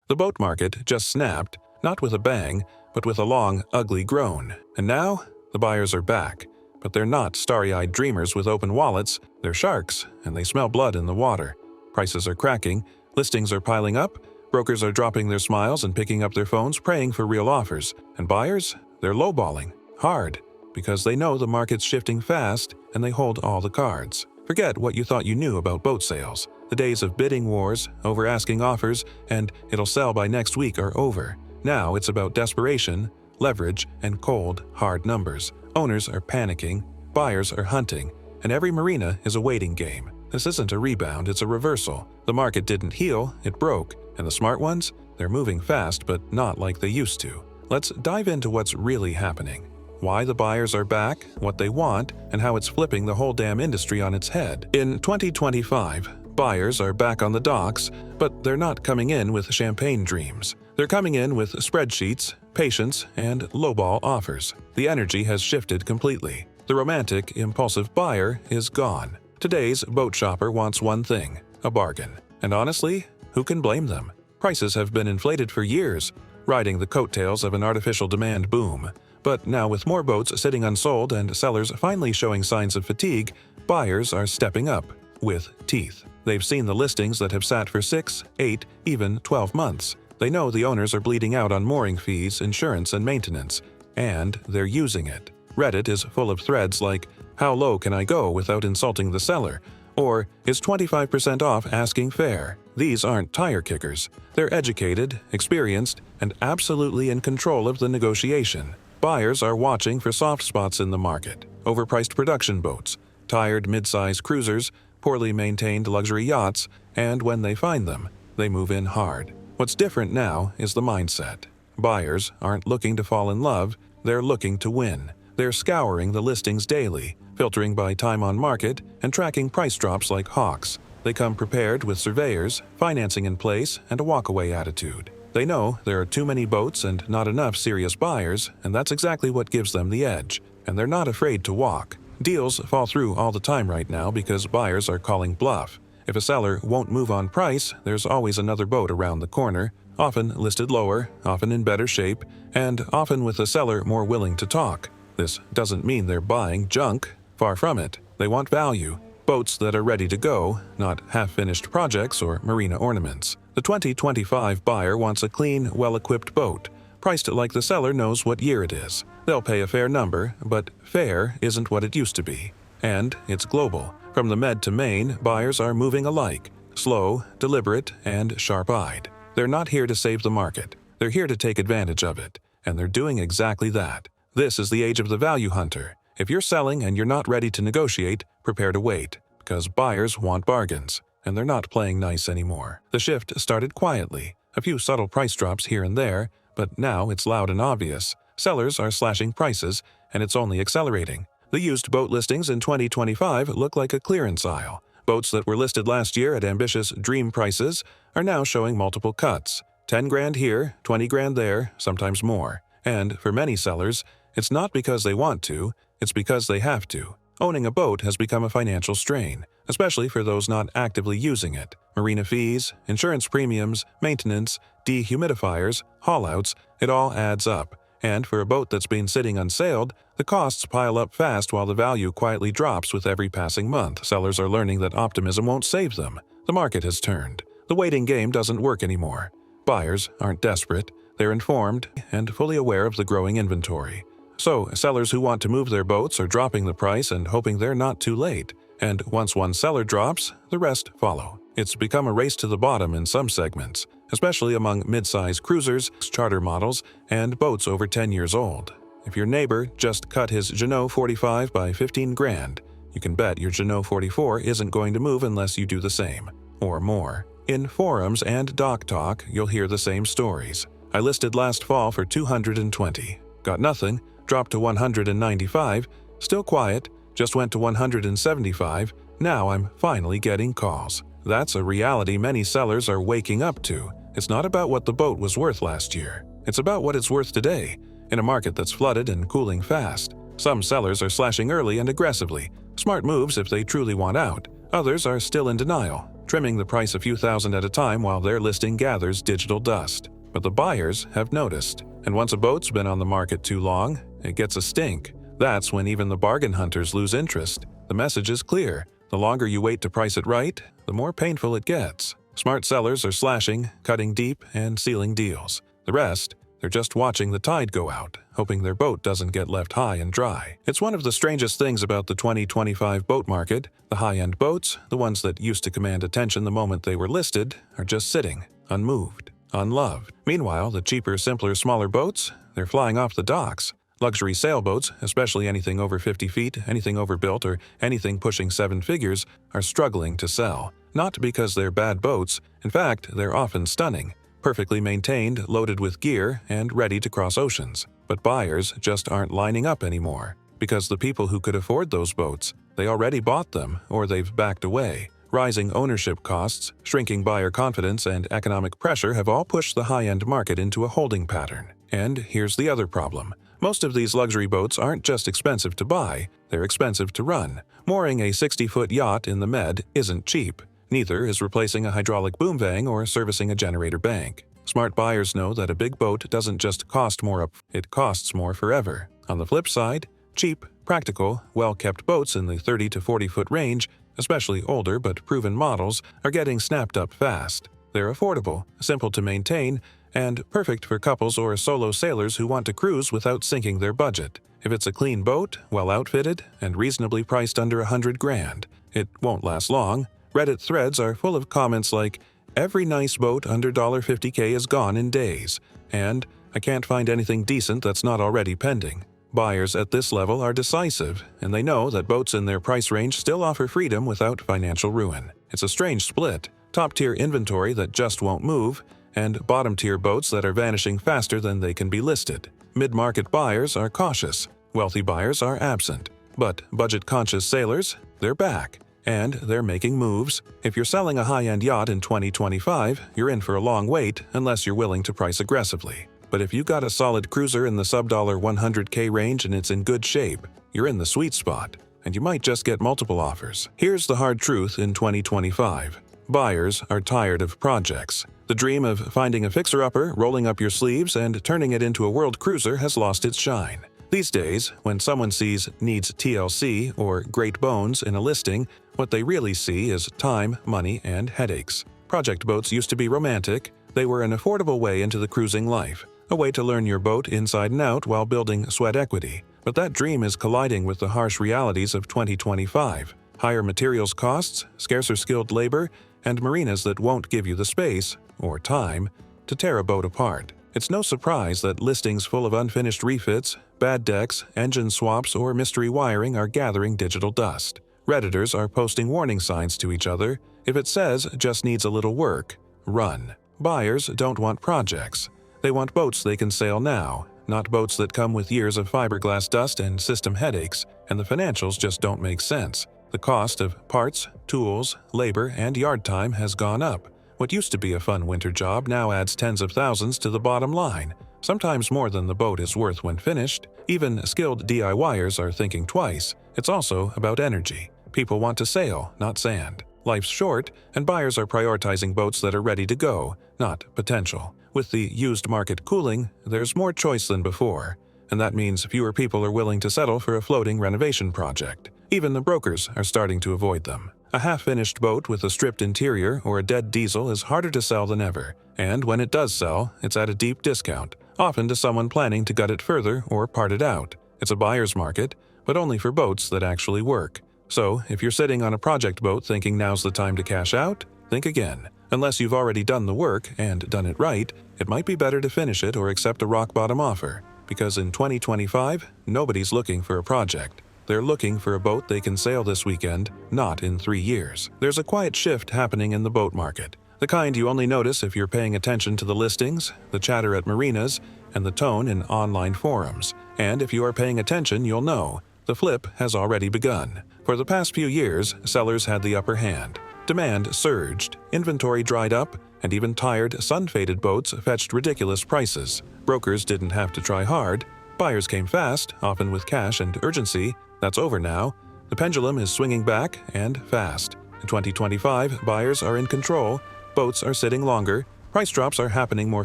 The boat market just snapped, not with a bang, but with a long, ugly groan. And now, the buyers are back. But they're not starry-eyed dreamers with open wallets, they're sharks, and they smell blood in the water. Prices are cracking, listings are piling up, brokers are dropping their smiles and picking up their phones praying for real offers. And buyers? They're lowballing. Hard. Because they know the market's shifting fast and they hold all the cards. Forget what you thought you knew about boat sales. The days of bidding wars, over-asking offers, and it'll sell by next week are over. Now it's about desperation, leverage, and cold, hard numbers. Owners are panicking, buyers are hunting, and every marina is a waiting game. This isn't a rebound, it's a reversal. The market didn't heal, it broke. And the smart ones? They're moving fast, but not like they used to. Let's dive into what's really happening. Why the buyers are back, what they want, and how it's flipping the whole damn industry on its head. In 2025, buyers are back on the docks, but they're not coming in with champagne dreams. They're coming in with spreadsheets, patience, and lowball offers. The energy has shifted completely. The romantic, impulsive buyer is gone. Today's boat shopper wants one thing, a bargain. And honestly, who can blame them? Prices have been inflated for years, riding the coattails of an artificial demand boom. But now with more boats sitting unsold and sellers finally showing signs of fatigue, buyers are stepping up, with teeth. They've seen the listings that have sat for 6, 8, even 12 months. They know the owners are bleeding out on mooring fees, insurance, and maintenance, and they're using it. Reddit is full of threads like, "How low can I go without insulting the seller?" Or, "Is 25% off asking fair?" These aren't tire kickers. They're educated, experienced, and absolutely in control of the negotiation. Buyers are watching for soft spots in the market, overpriced production boats, tired mid-size cruisers, poorly maintained luxury yachts, and when they find them, they move in hard. What's different now is the mindset. Buyers aren't looking to fall in love, they're looking to win. They're scouring the listings daily, filtering by time on market, and tracking price drops like hawks. They come prepared with surveyors, financing in place, and a walkaway attitude. They know there are too many boats and not enough serious buyers, and that's exactly what gives them the edge. And they're not afraid to walk. Deals fall through all the time right now because buyers are calling bluff. If a seller won't move on price, there's always another boat around the corner, often listed lower, often in better shape, and often with a seller more willing to talk. This doesn't mean they're buying junk. Far from it. They want value. Boats that are ready to go, not half-finished projects or marina ornaments. The 2025 buyer wants a clean, well-equipped boat, priced like the seller knows what year it is. They'll pay a fair number, but fair isn't what it used to be. And it's global. From the Med to Maine, buyers are moving alike, slow, deliberate, and sharp-eyed. They're not here to save the market. They're here to take advantage of it. And they're doing exactly that. This is the age of the value hunter. If you're selling and you're not ready to negotiate, prepare to wait, because buyers want bargains, and they're not playing nice anymore. The shift started quietly, a few subtle price drops here and there, but now it's loud and obvious. Sellers are slashing prices, and it's only accelerating. The used boat listings in 2025 look like a clearance aisle. Boats that were listed last year at ambitious dream prices are now showing multiple cuts. 10 grand here, 20 grand there, sometimes more. And for many sellers, it's not because they want to, it's because they have to. Owning a boat has become a financial strain, especially for those not actively using it. Marina fees, insurance premiums, maintenance, dehumidifiers, haul-outs, it all adds up. And for a boat that's been sitting unsailed, the costs pile up fast while the value quietly drops with every passing month. Sellers are learning that optimism won't save them. The market has turned. The waiting game doesn't work anymore. Buyers aren't desperate. They're informed and fully aware of the growing inventory. So, sellers who want to move their boats are dropping the price and hoping they're not too late. And once one seller drops, the rest follow. It's become a race to the bottom in some segments, especially among mid-size cruisers, charter models, and boats over 10 years old. If your neighbor just cut his Jeanneau 45 by 15 grand, you can bet your Jeanneau 44 isn't going to move unless you do the same, or more. In forums and dock talk, you'll hear the same stories. I listed last fall for 220. Got nothing, dropped to 195, still quiet, just went to 175, now I'm finally getting calls. That's a reality many sellers are waking up to. It's not about what the boat was worth last year. It's about what it's worth today, in a market that's flooded and cooling fast. Some sellers are slashing early and aggressively, smart moves if they truly want out. Others are still in denial, trimming the price a few thousand at a time while their listing gathers digital dust. But the buyers have noticed, and once a boat's been on the market too long, it gets a stink. That's when even the bargain hunters lose interest. The message is clear. The longer you wait to price it right, the more painful it gets. Smart sellers are slashing, cutting deep, and sealing deals. The rest, they're just watching the tide go out, hoping their boat doesn't get left high and dry. It's one of the strangest things about the 2025 boat market. The high-end boats, the ones that used to command attention the moment they were listed, are just sitting, unmoved, unloved. Meanwhile, the cheaper, simpler, smaller boats, they're flying off the docks. Luxury sailboats, especially anything over 50 feet, anything overbuilt, or anything pushing 7 figures, are struggling to sell. Not because they're bad boats. In fact, they're often stunning, perfectly maintained, loaded with gear, and ready to cross oceans. But buyers just aren't lining up anymore, because the people who could afford those boats, they already bought them, or they've backed away. Rising ownership costs, shrinking buyer confidence, and economic pressure have all pushed the high-end market into a holding pattern. And here's the other problem. Most of these luxury boats aren't just expensive to buy, they're expensive to run. Mooring a 60-foot yacht in the Med isn't cheap. Neither is replacing a hydraulic boom vang or servicing a generator bank. Smart buyers know that a big boat doesn't just cost more up, it costs more forever. On the flip side, cheap, practical, well-kept boats in the 30 to 40-foot range, especially older but proven models, are getting snapped up fast. They're affordable, simple to maintain, and perfect for couples or solo sailors who want to cruise without sinking their budget. If it's a clean boat, well outfitted, and reasonably priced under $100,000, it won't last long. Reddit threads are full of comments like, "Every nice boat under $50K is gone in days," and "I can't find anything decent that's not already pending." Buyers at this level are decisive, and they know that boats in their price range still offer freedom without financial ruin. It's a strange split: top-tier inventory that just won't move, and bottom-tier boats that are vanishing faster than they can be listed. Mid-market buyers are cautious, wealthy buyers are absent, but budget-conscious sailors, they're back, and they're making moves. If you're selling a high-end yacht in 2025, you're in for a long wait unless you're willing to price aggressively. But if you got a solid cruiser in the sub-dollar $100K range and it's in good shape, you're in the sweet spot, and you might just get multiple offers. Here's the hard truth in 2025. Buyers are tired of projects. The dream of finding a fixer-upper, rolling up your sleeves, and turning it into a world cruiser has lost its shine. These days, when someone sees "needs TLC" or "great bones" in a listing, what they really see is time, money, and headaches. Project boats used to be romantic. They were an affordable way into the cruising life, a way to learn your boat inside and out while building sweat equity. But that dream is colliding with the harsh realities of 2025. Higher materials costs, scarcer skilled labor, and marinas that won't give you the space, or time, to tear a boat apart. It's no surprise that listings full of unfinished refits, bad decks, engine swaps, or mystery wiring are gathering digital dust. Redditors are posting warning signs to each other. If it says "just needs a little work," run. Buyers don't want projects. They want boats they can sail now, not boats that come with years of fiberglass dust and system headaches, and the financials just don't make sense. The cost of parts, tools, labor, and yard time has gone up. What used to be a fun winter job now adds tens of thousands to the bottom line, sometimes more than the boat is worth when finished. Even skilled DIYers are thinking twice. It's also about energy. People want to sail, not sand. Life's short, and buyers are prioritizing boats that are ready to go, not potential. With the used market cooling, there's more choice than before, and that means fewer people are willing to settle for a floating renovation project. Even the brokers are starting to avoid them. A half-finished boat with a stripped interior or a dead diesel is harder to sell than ever, and when it does sell, it's at a deep discount, often to someone planning to gut it further or part it out. It's a buyer's market, but only for boats that actually work. So, if you're sitting on a project boat thinking now's the time to cash out, think again. Unless you've already done the work and done it right, it might be better to finish it or accept a rock-bottom offer, because in 2025, nobody's looking for a project. They're looking for a boat they can sail this weekend, not in 3 years. There's a quiet shift happening in the boat market, the kind you only notice if you're paying attention to the listings, the chatter at marinas, and the tone in online forums. And if you are paying attention, you'll know. The flip has already begun. For the past few years, sellers had the upper hand. Demand surged, inventory dried up, and even tired, sun-faded boats fetched ridiculous prices. Brokers didn't have to try hard. Buyers came fast, often with cash and urgency. That's over now. The pendulum is swinging back, and fast. In 2025, buyers are in control, boats are sitting longer, price drops are happening more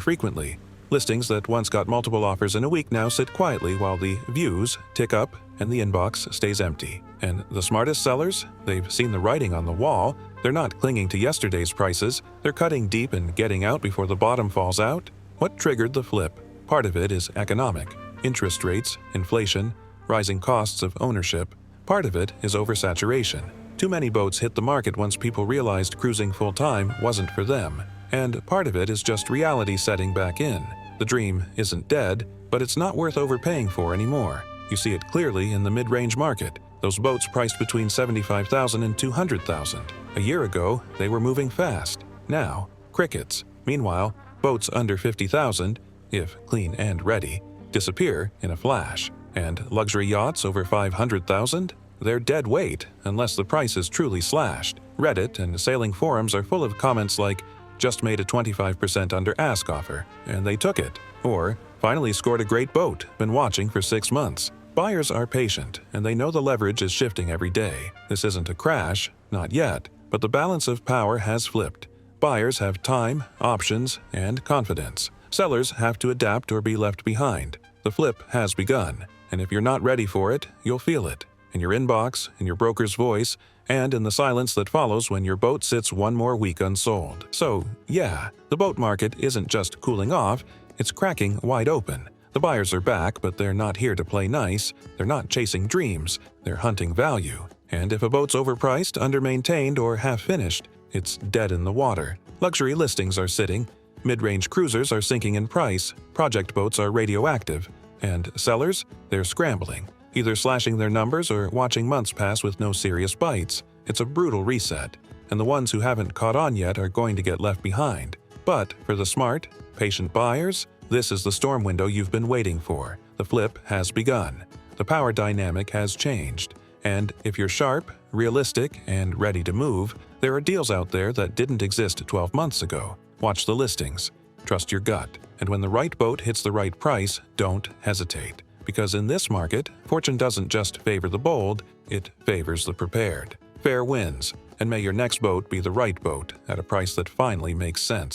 frequently. Listings that once got multiple offers in a week now sit quietly while the views tick up and the inbox stays empty. And the smartest sellers? They've seen the writing on the wall. They're not clinging to yesterday's prices. They're cutting deep and getting out before the bottom falls out. What triggered the flip? Part of it is economic. Interest rates, inflation, rising costs of ownership. Part of it is oversaturation. Too many boats hit the market once people realized cruising full-time wasn't for them. And part of it is just reality setting back in. The dream isn't dead, but it's not worth overpaying for anymore. You see it clearly in the mid-range market. Those boats priced between $75,000 and $200,000. A year ago, they were moving fast. Now, crickets. Meanwhile, boats under $50,000, if clean and ready, disappear in a flash. And luxury yachts over $500,000? They're dead weight unless the price is truly slashed. Reddit and sailing forums are full of comments like, "Just made a 25% under ask offer, and they took it," or "Finally scored a great boat, been watching for 6 months." Buyers are patient, and they know the leverage is shifting every day. This isn't a crash, not yet, but the balance of power has flipped. Buyers have time, options, and confidence. Sellers have to adapt or be left behind. The flip has begun, and if you're not ready for it, you'll feel it. In your inbox, in your broker's voice, and in the silence that follows when your boat sits one more week unsold. So, yeah, the boat market isn't just cooling off, it's cracking wide open. The buyers are back, but they're not here to play nice. They're not chasing dreams. They're hunting value. And if a boat's overpriced, under-maintained, or half-finished, it's dead in the water. Luxury listings are sitting. Mid-range cruisers are sinking in price. Project boats are radioactive. And sellers? They're scrambling, either slashing their numbers or watching months pass with no serious bites. It's a brutal reset, and the ones who haven't caught on yet are going to get left behind. But for the smart, patient buyers, this is the storm window you've been waiting for. The flip has begun. The power dynamic has changed. And if you're sharp, realistic, and ready to move, there are deals out there that didn't exist 12 months ago. Watch the listings. Trust your gut. And when the right boat hits the right price, don't hesitate. Because in this market, fortune doesn't just favor the bold, it favors the prepared. Fair wins, and may your next boat be the right boat at a price that finally makes sense.